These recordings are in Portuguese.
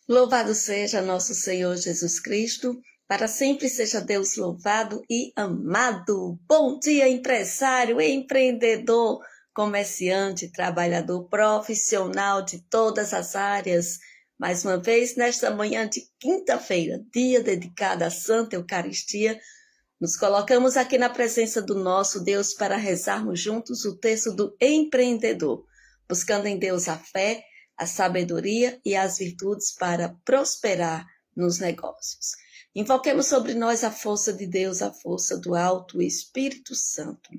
Louvado seja nosso Senhor Jesus Cristo, para sempre seja Deus louvado e amado. Bom dia, empresário, empreendedor, comerciante, trabalhador profissional de todas as áreas. Mais uma vez, nesta manhã de quinta-feira, dia dedicado à Santa Eucaristia, nos colocamos aqui na presença do nosso Deus para rezarmos juntos o texto do empreendedor, buscando em Deus a fé, a sabedoria e as virtudes para prosperar nos negócios. Invoquemos sobre nós a força de Deus, a força do alto Espírito Santo.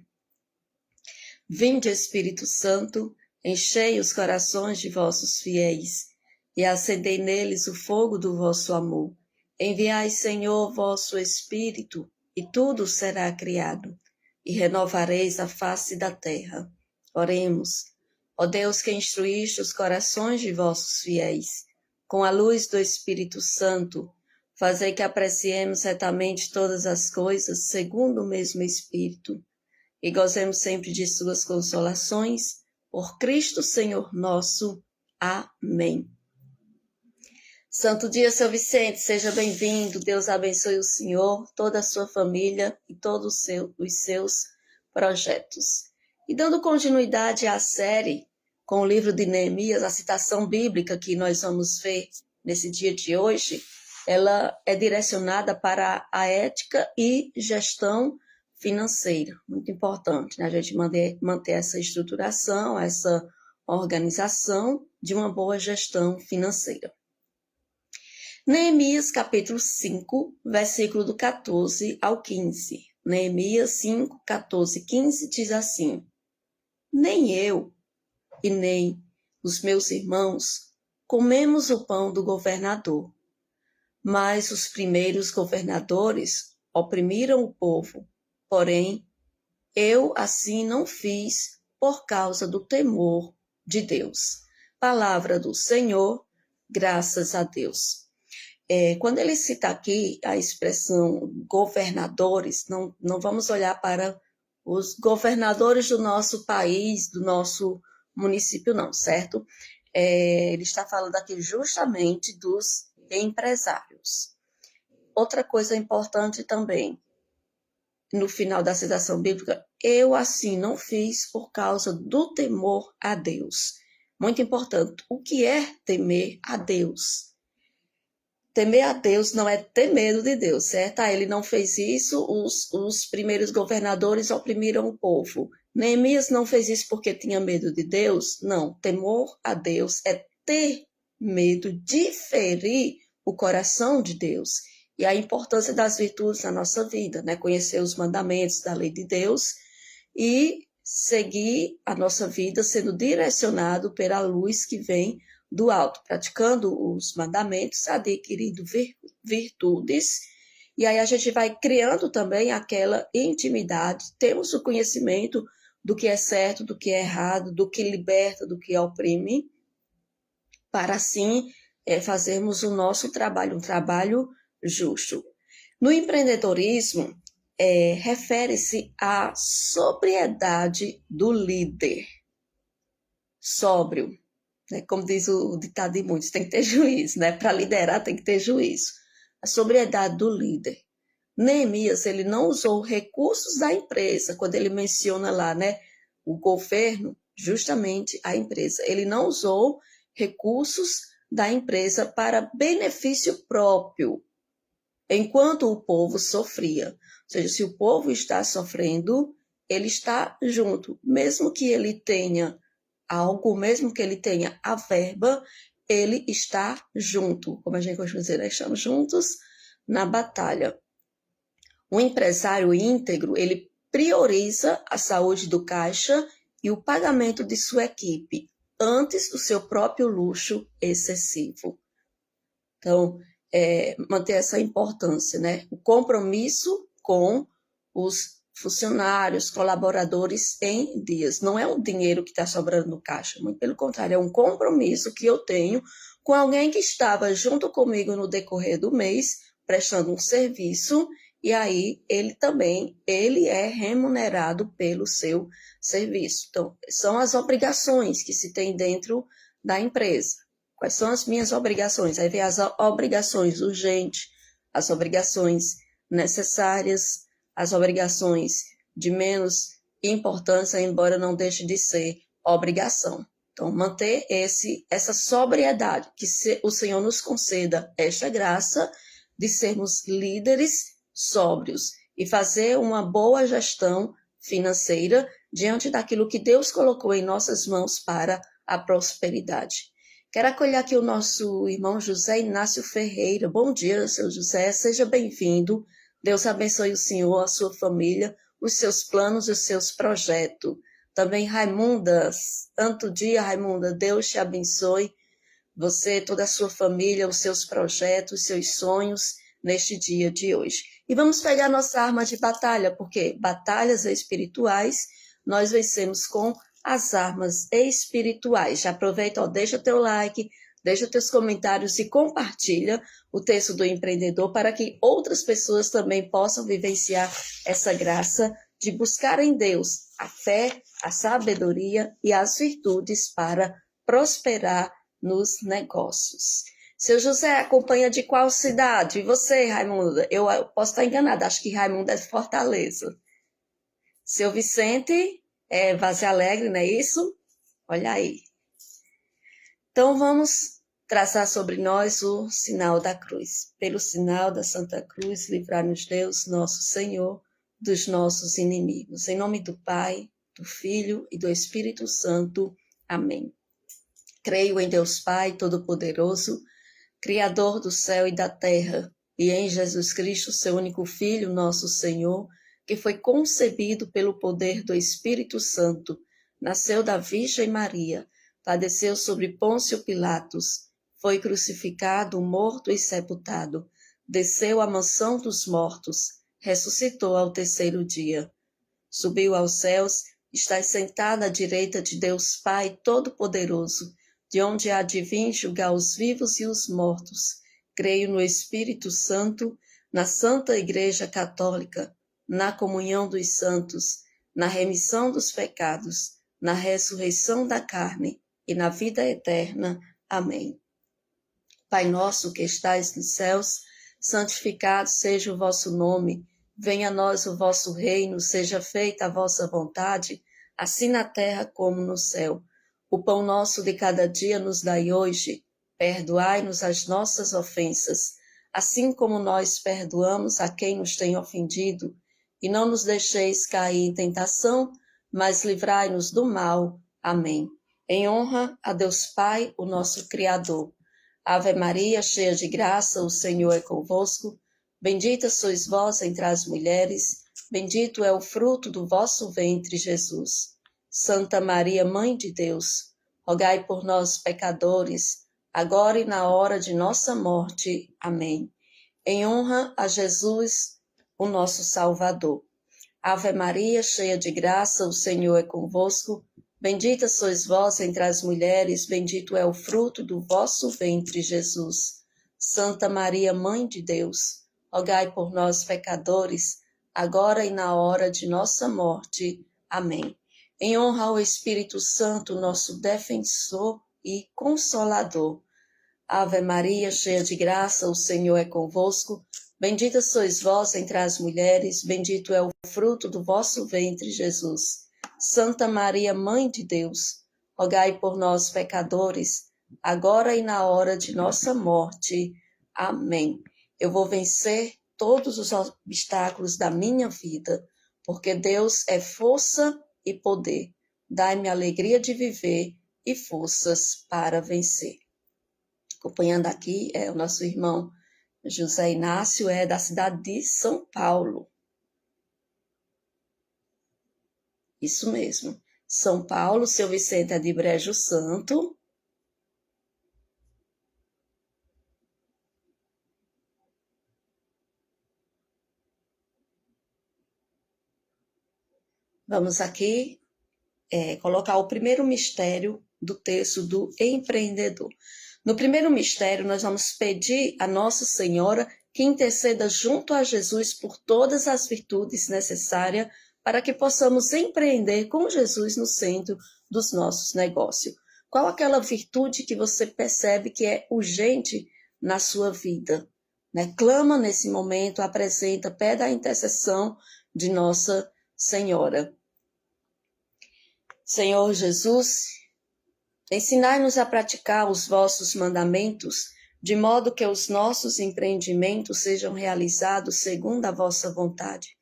Vinde, Espírito Santo, enchei os corações de vossos fiéis e acendei neles o fogo do vosso amor. Enviai, Senhor, vosso Espírito, e tudo será criado, e renovareis a face da terra. Oremos. Ó Deus, que instruíste os corações de vossos fiéis, com a luz do Espírito Santo, fazei que apreciemos retamente todas as coisas segundo o mesmo Espírito, e gozemos sempre de suas consolações, por Cristo Senhor nosso. Amém. Santo dia, São Vicente, seja bem-vindo. Deus abençoe o senhor, toda a sua família e todos os seus projetos. E dando continuidade à série com o livro de Neemias, a citação bíblica que nós vamos ver nesse dia de hoje, ela é direcionada para a ética e gestão financeira. Muito importante, né? A gente manter essa estruturação, essa organização de uma boa gestão financeira. Neemias, capítulo 5, versículo do 14 ao 15. Neemias 5, 14, 15 diz assim: Nem eu e nem os meus irmãos comemos o pão do governador, mas os primeiros governadores oprimiram o povo. Porém, eu assim não fiz por causa do temor de Deus. Palavra do Senhor, graças a Deus. Quando ele cita aqui a expressão governadores, não vamos olhar para os governadores do nosso país, do nosso município, não, certo? Ele está falando aqui justamente dos empresários. Outra coisa importante também, no final da citação bíblica, eu assim não fiz por causa do temor a Deus. Muito importante, o que é temer a Deus? Temer a Deus não é ter medo de Deus, certo? Ele não fez isso, os primeiros governadores oprimiram o povo. Neemias não fez isso porque tinha medo de Deus? Não, temor a Deus é ter medo de ferir o coração de Deus. E a importância das virtudes na nossa vida, né? Conhecer os mandamentos da lei de Deus e seguir a nossa vida sendo direcionado pela luz que vem do alto, praticando os mandamentos, adquirindo virtudes, e aí a gente vai criando também aquela intimidade, temos o conhecimento do que é certo, do que é errado, do que liberta, do que oprime, para assim fazermos o nosso trabalho, um trabalho justo. No empreendedorismo, refere-se à sobriedade do líder. Sóbrio. Como diz o ditado de muitos, tem que ter juízo, né? Para liderar tem que ter juízo. A sobriedade do líder. Neemias, ele não usou recursos da empresa, quando ele menciona lá, né? O governo, justamente a empresa. Ele não usou recursos da empresa para benefício próprio, enquanto o povo sofria. Ou seja, se o povo está sofrendo, ele está junto, mesmo que ele tenha algo, mesmo que ele tenha a verba, ele está junto. Como a gente costuma dizer, nós estamos juntos na batalha. O empresário íntegro, ele prioriza a saúde do caixa e o pagamento de sua equipe, antes do seu próprio luxo excessivo. Então, manter essa importância, né? O compromisso com os funcionários, colaboradores em dias. Não é um dinheiro que está sobrando no caixa, muito pelo contrário, é um compromisso que eu tenho com alguém que estava junto comigo no decorrer do mês, prestando um serviço, e aí ele é remunerado pelo seu serviço. Então, são as obrigações que se tem dentro da empresa. Quais são as minhas obrigações? Aí vem as obrigações urgentes, as obrigações necessárias, as obrigações de menos importância, embora não deixe de ser obrigação. Então, manter essa sobriedade, que o Senhor nos conceda esta graça de sermos líderes sóbrios e fazer uma boa gestão financeira diante daquilo que Deus colocou em nossas mãos para a prosperidade. Quero acolher aqui o nosso irmão José Inácio Ferreira. Bom dia, seu José, seja bem-vindo. Deus abençoe o senhor, a sua família, os seus planos e os seus projetos. Também Raimunda, tanto dia, Raimunda, Deus te abençoe. Você, toda a sua família, os seus projetos, os seus sonhos neste dia de hoje. E vamos pegar nossa arma de batalha, porque batalhas espirituais nós vencemos com as armas espirituais. Já aproveita, deixa teu like, deixa teus comentários e compartilha o texto do empreendedor para que outras pessoas também possam vivenciar essa graça de buscar em Deus a fé, a sabedoria e as virtudes para prosperar nos negócios. Seu José acompanha de qual cidade? E você, Raimunda? Eu posso estar enganada, acho que Raimunda é de Fortaleza. Seu Vicente é Vaze Alegre, não é isso? Olha aí. Então vamos traçar sobre nós o sinal da cruz. Pelo sinal da Santa Cruz, livrar-nos Deus, nosso Senhor, dos nossos inimigos. Em nome do Pai, do Filho e do Espírito Santo. Amém. Creio em Deus Pai Todo-Poderoso, Criador do céu e da terra, e em Jesus Cristo, seu único Filho, nosso Senhor, que foi concebido pelo poder do Espírito Santo, nasceu da Virgem Maria, padeceu sobre Pôncio Pilatos, foi crucificado, morto e sepultado, desceu à mansão dos mortos, ressuscitou ao terceiro dia, subiu aos céus, está sentado à direita de Deus Pai Todo-Poderoso, de onde há de vir julgar os vivos e os mortos. Creio no Espírito Santo, na Santa Igreja Católica, na comunhão dos santos, na remissão dos pecados, na ressurreição da carne e na vida eterna. Amém. Pai nosso que estais nos céus, santificado seja o vosso nome. Venha a nós o vosso reino, seja feita a vossa vontade, assim na terra como no céu. O pão nosso de cada dia nos dai hoje. Perdoai-nos as nossas ofensas, assim como nós perdoamos a quem nos tem ofendido. E não nos deixeis cair em tentação, mas livrai-nos do mal. Amém. Em honra a Deus Pai, o nosso Criador. Ave Maria, cheia de graça, o Senhor é convosco. Bendita sois vós entre as mulheres, bendito é o fruto do vosso ventre, Jesus. Santa Maria, Mãe de Deus, rogai por nós, pecadores, agora e na hora de nossa morte. Amém. Em honra a Jesus, o nosso Salvador. Ave Maria, cheia de graça, o Senhor é convosco. Bendita sois vós entre as mulheres, bendito é o fruto do vosso ventre, Jesus. Santa Maria, Mãe de Deus, rogai por nós, pecadores, agora e na hora de nossa morte. Amém. Em honra ao Espírito Santo, nosso defensor e consolador. Ave Maria, cheia de graça, o Senhor é convosco. Bendita sois vós entre as mulheres, bendito é o fruto do vosso ventre, Jesus. Santa Maria, Mãe de Deus, rogai por nós, pecadores, agora e na hora de nossa morte. Amém. Eu vou vencer todos os obstáculos da minha vida, porque Deus é força e poder. Dai-me alegria de viver e forças para vencer. Acompanhando aqui é o nosso irmão José Inácio, é da cidade de São Paulo. Isso mesmo. São Paulo, seu Vicente é de Brejo Santo. Vamos aqui colocar o primeiro mistério do texto do empreendedor. No primeiro mistério, nós vamos pedir a Nossa Senhora que interceda junto a Jesus por todas as virtudes necessárias para que possamos empreender com Jesus no centro dos nossos negócios. Qual aquela virtude que você percebe que é urgente na sua vida? Né? Clama nesse momento, apresenta, pede a intercessão de Nossa Senhora. Senhor Jesus, ensinai-nos a praticar os vossos mandamentos, de modo que os nossos empreendimentos sejam realizados segundo a vossa vontade.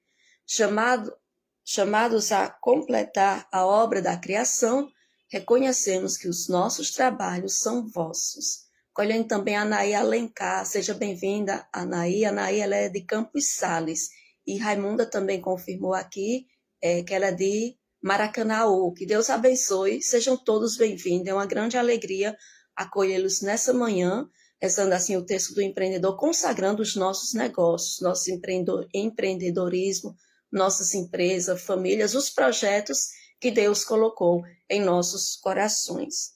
Chamados a completar a obra da criação, reconhecemos que os nossos trabalhos são vossos. Colhem também a Anaí Alencar, seja bem-vinda, Anaí. Anaí, ela é de Campos Sales, e Raimunda também confirmou aqui que ela é de Maracanaú. Que Deus abençoe, sejam todos bem-vindos, é uma grande alegria acolhê-los nessa manhã, rezando assim o texto do empreendedor, consagrando os nossos negócios, nosso empreendedorismo, nossas empresas, famílias, os projetos que Deus colocou em nossos corações.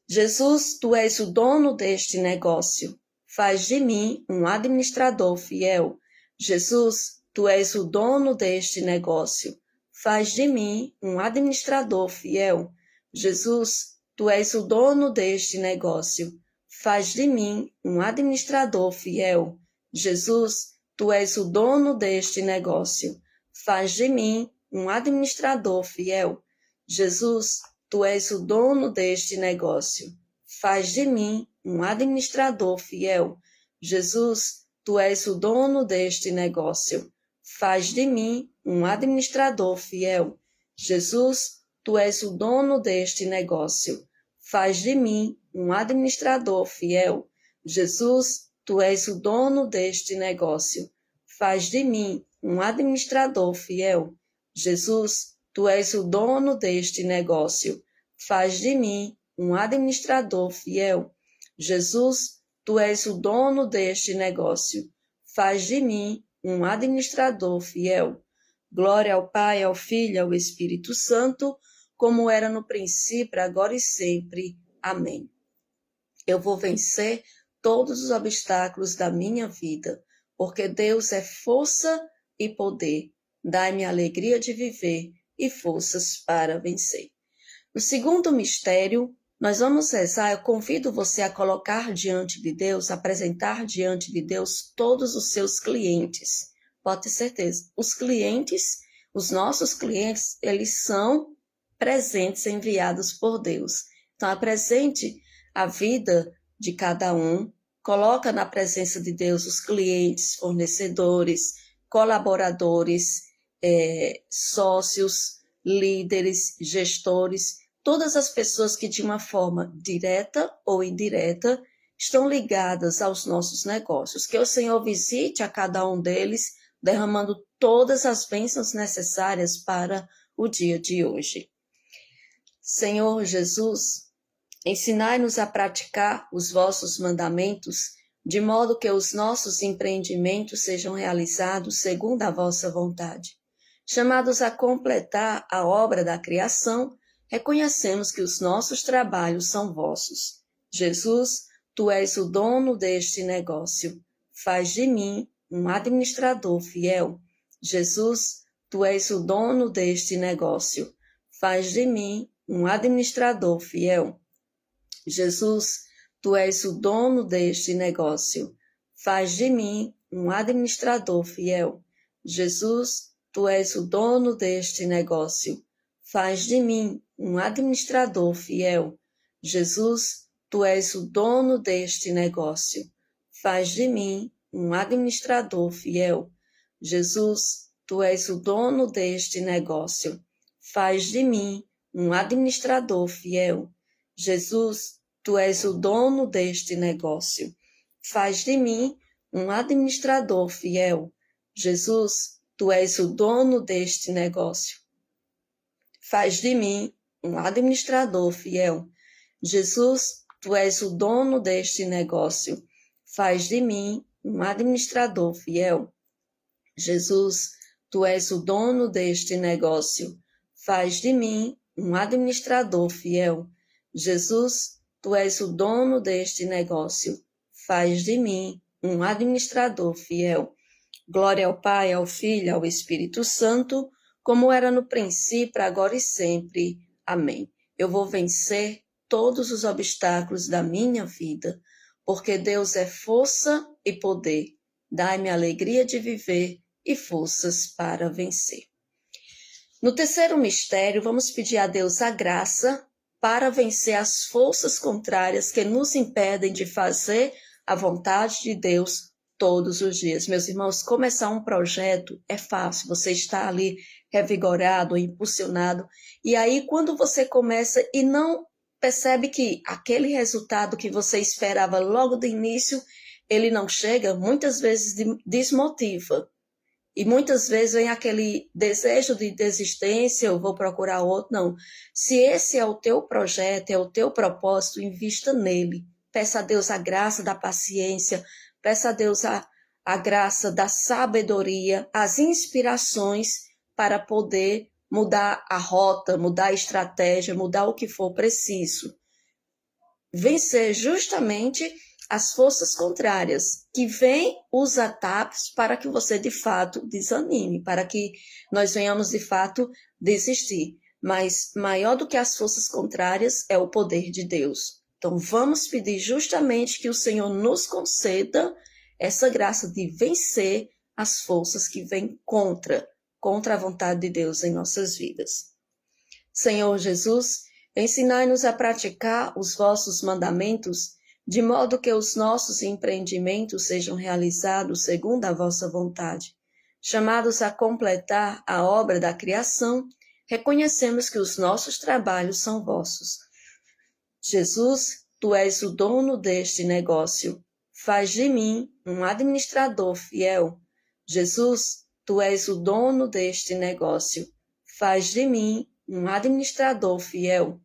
Jesus, tu és o dono deste negócio. Faz de mim um administrador fiel. Jesus, tu és o dono deste negócio. Faz de mim um administrador fiel. Jesus, tu és o dono deste negócio. Faz de mim um administrador fiel. Jesus, tu és o dono deste negócio. Faz de mim um administrador fiel. Jesus, tu és o dono deste negócio. Faz de mim um administrador fiel. Jesus, tu és o dono deste negócio. Faz de mim um administrador fiel. Jesus, tu és o dono deste negócio. Faz de mim um administrador fiel. Jesus, tu és o dono deste negócio. Faz de mim um administrador fiel. Jesus, tu és o dono deste negócio. Faz de mim um administrador fiel. Jesus, tu és o dono deste negócio. Faz de mim um administrador fiel. Glória ao Pai, ao Filho e ao Espírito Santo, como era no princípio, agora e sempre. Amém. Eu vou vencer todos os obstáculos da minha vida, porque Deus é força e poder. Dai-me a alegria de viver e forças para vencer. No segundo mistério, nós vamos rezar. Eu convido você a colocar diante de Deus, apresentar diante de Deus todos os seus clientes. Pode ter certeza. Os clientes, os nossos clientes, eles são presentes enviados por Deus. Então, apresente a vida de cada um, coloca na presença de Deus os clientes, fornecedores, colaboradores, sócios, líderes, gestores, todas as pessoas que de uma forma direta ou indireta estão ligadas aos nossos negócios. Que o Senhor visite a cada um deles, derramando todas as bênçãos necessárias para o dia de hoje. Senhor Jesus, ensinai-nos a praticar os vossos mandamentos, de modo que os nossos empreendimentos sejam realizados segundo a vossa vontade. Chamados a completar a obra da criação, reconhecemos que os nossos trabalhos são vossos. Jesus, tu és o dono deste negócio. Faz de mim um administrador fiel. Jesus, tu és o dono deste negócio. Faz de mim um administrador fiel. Jesus, tu és o dono deste negócio. Faz de mim um administrador fiel. Jesus, tu és o dono deste negócio. Faz de mim um administrador fiel. Jesus, tu és o dono deste negócio. Faz de mim um administrador fiel. Jesus, tu és o dono deste negócio. Faz de mim um administrador fiel. Jesus, tu és o dono deste negócio. Faz de mim um administrador fiel. Jesus, tu és o dono deste negócio. Faz de mim um administrador fiel. Jesus, tu és o dono deste negócio. Faz de mim um administrador fiel. Jesus, tu és o dono deste negócio. Faz de mim um administrador fiel. Jesus, tu és o dono deste negócio. Faz de mim um administrador fiel. Glória ao Pai, ao Filho e ao Espírito Santo, como era no princípio, agora e sempre. Amém. Eu vou vencer todos os obstáculos da minha vida, porque Deus é força e poder. Dai-me alegria de viver e forças para vencer. No terceiro mistério, vamos pedir a Deus a graça para vencer as forças contrárias que nos impedem de fazer a vontade de Deus todos os dias. Meus irmãos, começar um projeto é fácil, você está ali revigorado, impulsionado, e aí quando você começa e não percebe que aquele resultado que você esperava logo do início, ele não chega, muitas vezes desmotiva. E muitas vezes vem aquele desejo de desistência, eu vou procurar outro. Não. Se esse é o teu projeto, é o teu propósito, invista nele. Peça a Deus a graça da paciência, peça a Deus a graça da sabedoria, as inspirações para poder mudar a rota, mudar a estratégia, mudar o que for preciso. Vencer justamente as forças contrárias, que vêm os ataques para que você de fato desanime, para que nós venhamos de fato desistir. Mas maior do que as forças contrárias é o poder de Deus. Então vamos pedir justamente que o Senhor nos conceda essa graça de vencer as forças que vêm contra a vontade de Deus em nossas vidas. Senhor Jesus, ensinai-nos a praticar os vossos mandamentos, de modo que os nossos empreendimentos sejam realizados segundo a vossa vontade. Chamados a completar a obra da criação, reconhecemos que os nossos trabalhos são vossos. Jesus, tu és o dono deste negócio. Faz de mim um administrador fiel. Jesus, tu és o dono deste negócio. Faz de mim um administrador fiel.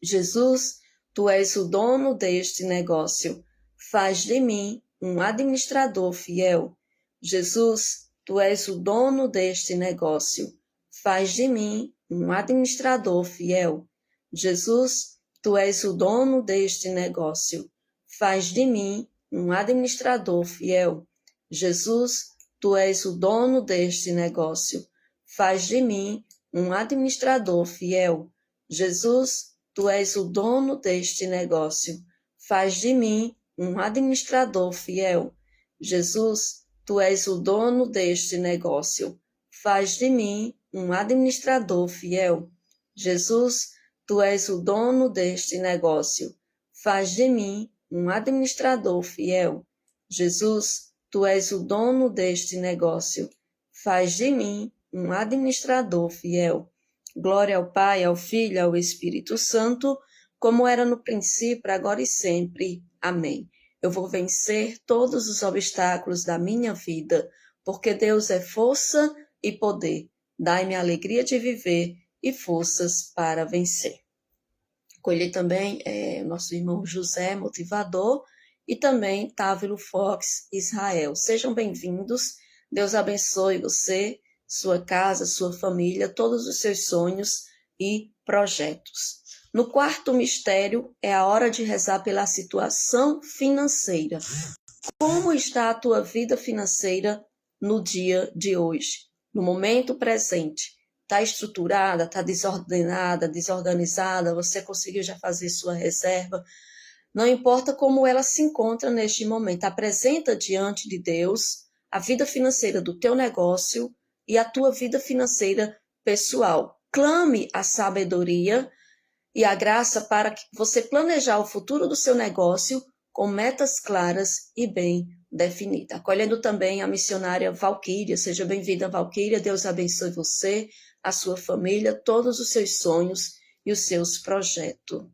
Jesus, tu és o dono deste negócio. Faz de mim um administrador fiel. Jesus, tu és o dono deste negócio. Faz de mim um administrador fiel. Jesus, tu és o dono deste negócio. Faz de mim um administrador fiel. Jesus, tu és o dono deste negócio. Faz de mim um administrador fiel. Jesus, tu és o dono deste negócio. Faz de mim um administrador fiel. Jesus, tu és o dono deste negócio. Faz de mim um administrador fiel. Jesus, tu és o dono deste negócio. Faz de mim um administrador fiel. Jesus, tu és o dono deste negócio. Faz de mim um administrador fiel. Glória ao Pai, ao Filho e ao Espírito Santo, como era no princípio, agora e sempre. Amém. Eu vou vencer todos os obstáculos da minha vida, porque Deus é força e poder. Dai-me a alegria de viver e forças para vencer. Colhi também nosso irmão José, motivador, e também Távilo Fox, Israel. Sejam bem-vindos. Deus abençoe você, sua casa, sua família, todos os seus sonhos e projetos. No quarto mistério, é a hora de rezar pela situação financeira. Como está a tua vida financeira no dia de hoje, no momento presente? Está estruturada, está desordenada, desorganizada? Você conseguiu já fazer sua reserva? Não importa como ela se encontra neste momento, apresenta diante de Deus a vida financeira do teu negócio e a tua vida financeira pessoal. Clame a sabedoria e a graça para que você planejar o futuro do seu negócio com metas claras e bem definidas. Acolhendo também a missionária Valquíria. Seja bem-vinda, Valquíria. Deus abençoe você, a sua família, todos os seus sonhos e os seus projetos.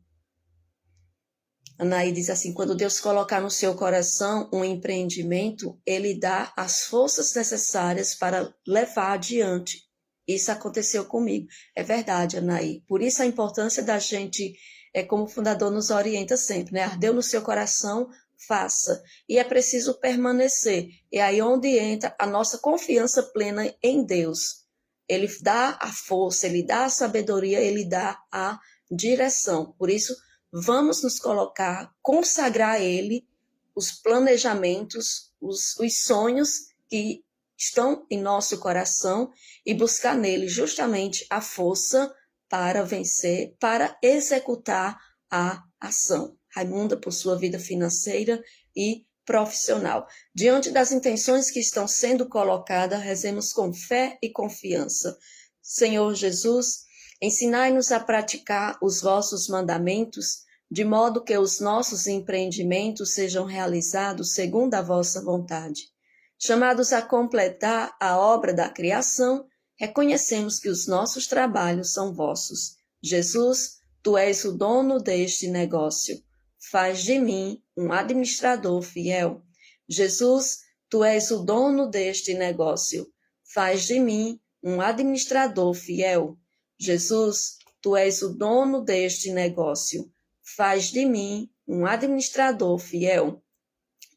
Anaí diz assim, quando Deus colocar no seu coração um empreendimento, Ele dá as forças necessárias para levar adiante. Isso aconteceu comigo. É verdade, Anaí. Por isso a importância da gente, como o fundador nos orienta sempre, né? Ardeu no seu coração, faça. E é preciso permanecer. É aí onde entra a nossa confiança plena em Deus. Ele dá a força, Ele dá a sabedoria, Ele dá a direção. Por isso, vamos nos colocar, consagrar a Ele os planejamentos, os sonhos que estão em nosso coração e buscar nele justamente a força para vencer, para executar à ação. Raimunda, por sua vida financeira e profissional. Diante das intenções que estão sendo colocadas, rezemos com fé e confiança. Senhor Jesus, ensinai-nos a praticar os vossos mandamentos, de modo que os nossos empreendimentos sejam realizados segundo a vossa vontade. Chamados a completar a obra da criação, reconhecemos que os nossos trabalhos são vossos. Jesus, tu és o dono deste negócio. Faz de mim um administrador fiel. Jesus, tu és o dono deste negócio. Faz de mim um administrador fiel. Jesus, tu és o dono deste negócio. Faz de mim um administrador fiel.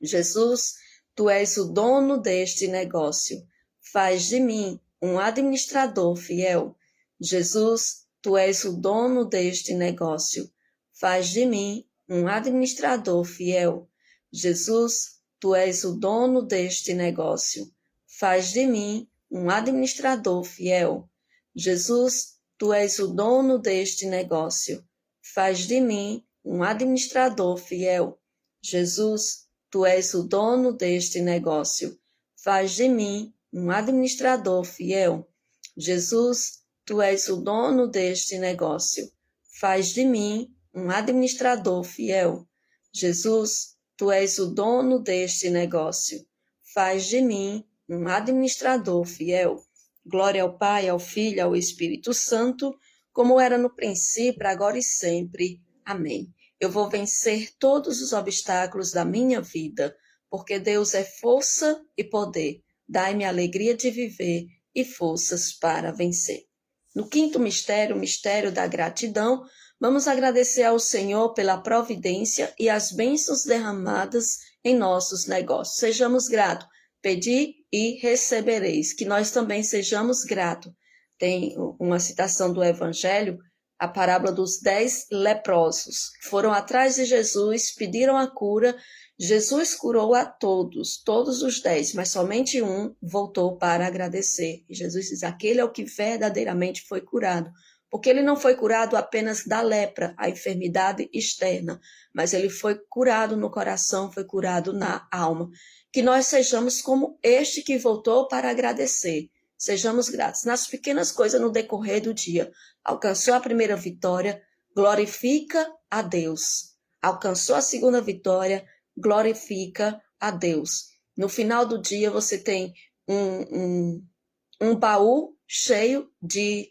Jesus, tu és o dono deste negócio. Faz de mim um administrador fiel. Jesus, tu és o dono deste negócio. Faz de mim um administrador fiel. Jesus, tu és o dono deste negócio. Faz de mim um administrador fiel. Jesus, tu és o dono deste negócio. Faz de mim um administrador fiel. Jesus, tu és o dono deste negócio. Faz de mim um administrador fiel. Jesus, tu és o dono deste negócio. Faz de mim um administrador fiel. Jesus, tu és o dono deste negócio. Faz de mim um administrador fiel. Glória ao Pai, ao Filho e ao Espírito Santo, como era no princípio, agora e sempre. Amém. Eu vou vencer todos os obstáculos da minha vida, porque Deus é força e poder. Dai-me a alegria de viver e forças para vencer. No quinto mistério, o mistério da gratidão, vamos agradecer ao Senhor pela providência e as bênçãos derramadas em nossos negócios. Sejamos gratos. Pedi e recebereis. Que nós também sejamos gratos. Tem uma citação do Evangelho, a parábola dos 10 leprosos, que foram atrás de Jesus, pediram a cura. Jesus curou a todos os 10, mas somente um voltou para agradecer. E Jesus diz, aquele é o que verdadeiramente foi curado. Porque ele não foi curado apenas da lepra, a enfermidade externa, mas ele foi curado no coração, foi curado na alma. Que nós sejamos como este que voltou para agradecer. Sejamos gratos. Nas pequenas coisas no decorrer do dia. Alcançou a primeira vitória, glorifica a Deus. Alcançou a segunda vitória, glorifica a Deus. No final do dia você tem um baú cheio de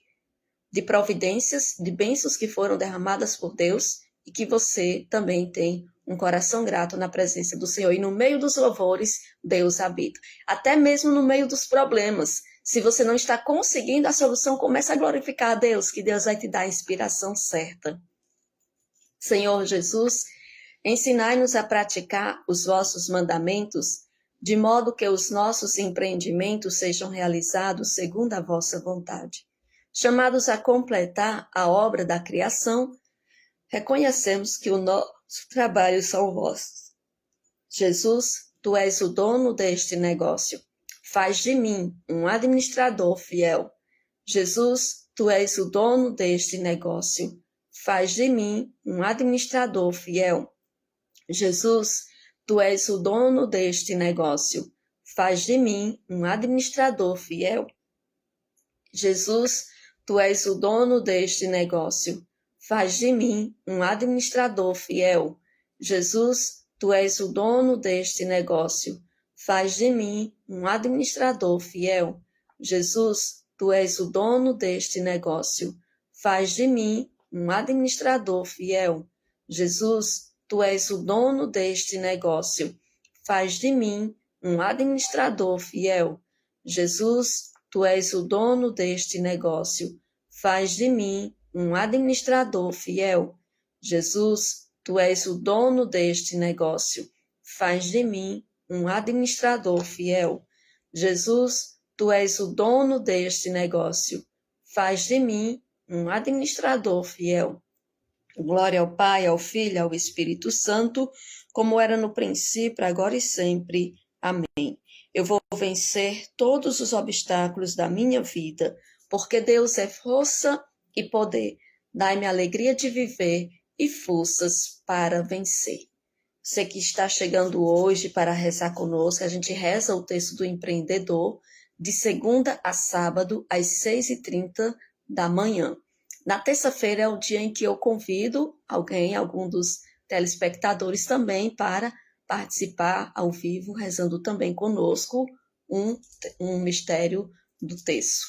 providências, de bênçãos que foram derramadas por Deus e que você também tem um coração grato na presença do Senhor. E no meio dos louvores, Deus habita. Até mesmo no meio dos problemas. Se você não está conseguindo a solução, comece a glorificar a Deus, que Deus vai te dar a inspiração certa. Senhor Jesus, ensinai-nos a praticar os vossos mandamentos, de modo que os nossos empreendimentos sejam realizados segundo a vossa vontade. Chamados a completar a obra da criação, reconhecemos que os nossos trabalhos são vossos. Jesus, tu és o dono deste negócio. Faz de mim um administrador fiel. Jesus, tu és o dono deste negócio. Faz de mim um administrador fiel. Jesus, tu és o dono deste negócio. Faz de mim um administrador fiel. Jesus, tu és o dono deste negócio. Faz de mim um administrador fiel. Jesus, tu és o dono deste negócio. Faz de mim um administrador fiel. Jesus, tu és o dono deste negócio. Faz de mim um administrador fiel. Jesus, tu és o dono deste negócio. Faz de mim um administrador fiel. Jesus, tu és o dono deste negócio. Faz de mim um administrador fiel. Jesus, tu és o dono deste negócio. Faz de mim um administrador fiel. Jesus, tu és o dono deste negócio. Faz de mim um administrador fiel. Glória ao Pai, ao Filho e ao Espírito Santo, como era no princípio, agora e sempre. Amém. Eu vou vencer todos os obstáculos da minha vida, porque Deus é força e poder. Dai-me a alegria de viver e forças para vencer. Você que está chegando hoje para rezar conosco, a gente reza o texto do empreendedor de segunda a sábado, às 6h30 da manhã. Na terça-feira é o dia em que eu convido algum dos telespectadores também para participar ao vivo, rezando também conosco um mistério do texto.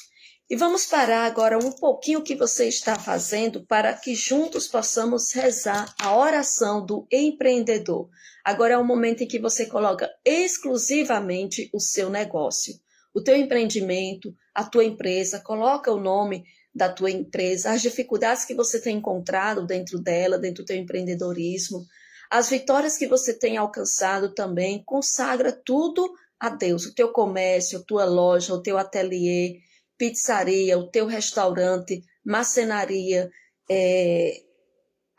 E vamos parar agora um pouquinho o que você está fazendo para que juntos possamos rezar a oração do empreendedor. Agora é o momento em que você coloca exclusivamente o seu negócio, o teu empreendimento, a tua empresa, coloca o nome da tua empresa, as dificuldades que você tem encontrado dentro dela, dentro do teu empreendedorismo, as vitórias que você tem alcançado também, consagra tudo a Deus, o teu comércio, a tua loja, o teu ateliê, pizzaria, o teu restaurante, marcenaria,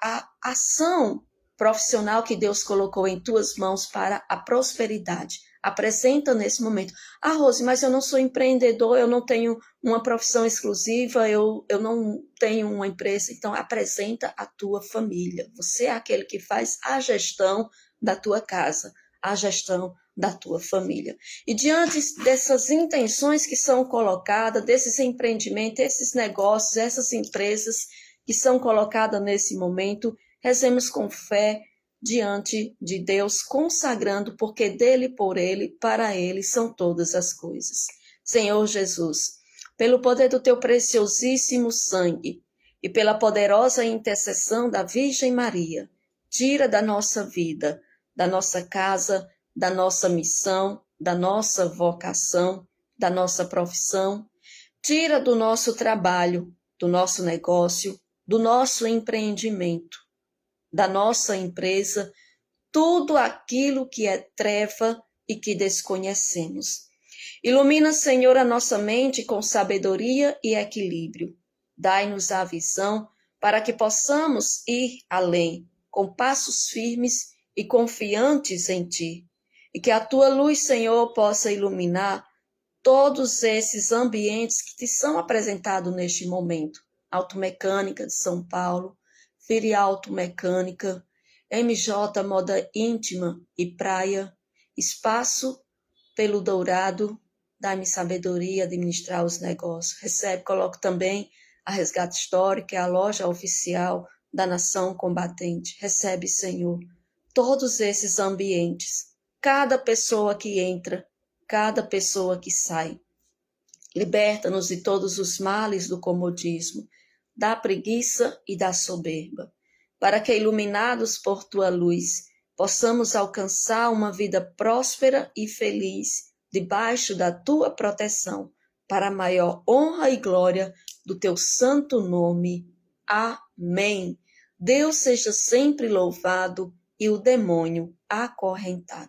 a ação profissional que Deus colocou em tuas mãos para a prosperidade. Apresenta nesse momento. Ah, Rose, mas eu não sou empreendedor, eu não tenho uma profissão exclusiva, eu não tenho uma empresa. Então, apresenta a tua família. Você é aquele que faz a gestão da tua casa, a gestão da tua família. E diante dessas intenções que são colocadas, desses empreendimentos, esses negócios, essas empresas que são colocadas nesse momento, rezemos com fé diante de Deus, consagrando, porque dele, por ele, para ele são todas as coisas. Senhor Jesus, pelo poder do teu preciosíssimo sangue e pela poderosa intercessão da Virgem Maria, tira da nossa vida, da nossa casa, da nossa missão, da nossa vocação, da nossa profissão, tira do nosso trabalho, do nosso negócio, do nosso empreendimento, da nossa empresa, tudo aquilo que é treva e que desconhecemos. Ilumina, Senhor, a nossa mente com sabedoria e equilíbrio. Dai-nos a visão para que possamos ir além, com passos firmes e confiantes em Ti. E que a Tua luz, Senhor, possa iluminar todos esses ambientes que te são apresentados neste momento. Automecânica de São Paulo, Firi Automecânica, MJ Moda Íntima e Praia, Espaço pelo Dourado, dá-me sabedoria administrar os negócios. Recebe, coloco também a Resgate Histórico, que é a loja oficial da Nação Combatente. Recebe, Senhor, todos esses ambientes, cada pessoa que entra, cada pessoa que sai. Liberta-nos de todos os males do comodismo, da preguiça e da soberba, para que, iluminados por tua luz, possamos alcançar uma vida próspera e feliz, debaixo da tua proteção, para a maior honra e glória do teu santo nome. Amém. Deus seja sempre louvado e o demônio acorrentado.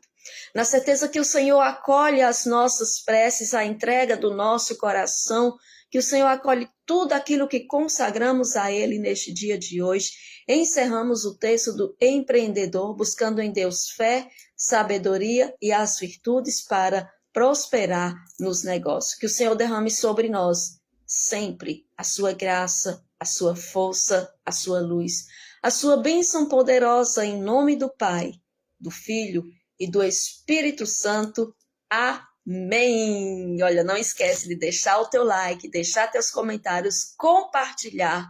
Na certeza que o Senhor acolhe as nossas preces, a entrega do nosso coração, que o Senhor acolhe tudo aquilo que consagramos a Ele neste dia de hoje. Encerramos o texto do empreendedor, buscando em Deus fé, sabedoria e as virtudes para prosperar nos negócios. Que o Senhor derrame sobre nós sempre a sua graça, a sua força, a sua luz, a sua bênção poderosa em nome do Pai, do Filho e do Espírito Santo. Amém. Olha, não esquece de deixar o teu like, deixar teus comentários, compartilhar,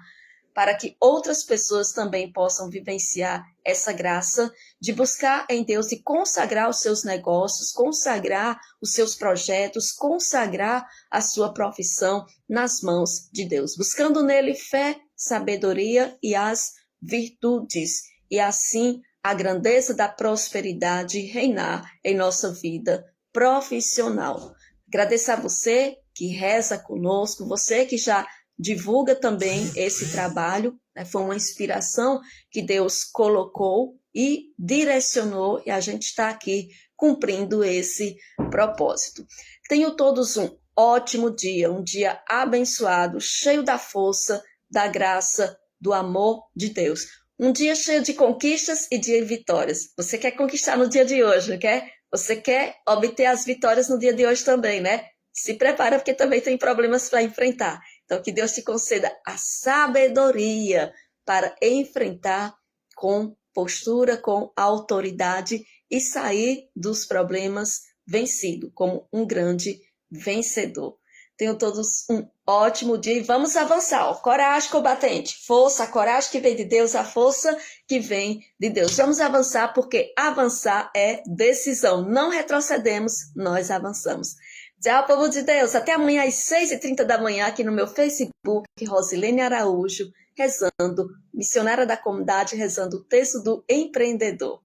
para que outras pessoas também possam vivenciar essa graça de buscar em Deus e consagrar os seus negócios, consagrar os seus projetos, consagrar a sua profissão nas mãos de Deus, buscando nele fé, sabedoria e as virtudes, e assim a grandeza da prosperidade reinar em nossa vida profissional. Agradeço a você que reza conosco, você que já divulga também esse trabalho, né? Foi uma inspiração que Deus colocou e direcionou, e a gente está aqui cumprindo esse propósito. Tenham todos um ótimo dia, um dia abençoado, cheio da força, da graça, do amor de Deus. Um dia cheio de conquistas e de vitórias. Você quer conquistar no dia de hoje, não quer? Você quer obter as vitórias no dia de hoje também, né? Se prepara, porque também tem problemas para enfrentar. Então, que Deus te conceda a sabedoria para enfrentar com postura, com autoridade e sair dos problemas vencido, como um grande vencedor. Tenham todos um ótimo dia e vamos avançar. Ó. Coragem combatente, força, a coragem que vem de Deus, a força que vem de Deus. Vamos avançar porque avançar é decisão. Não retrocedemos, nós avançamos. Tchau, povo de Deus. Até amanhã às 6h30 da manhã aqui no meu Facebook, Rosilene Araújo, rezando, missionária da comunidade, rezando o texto do empreendedor.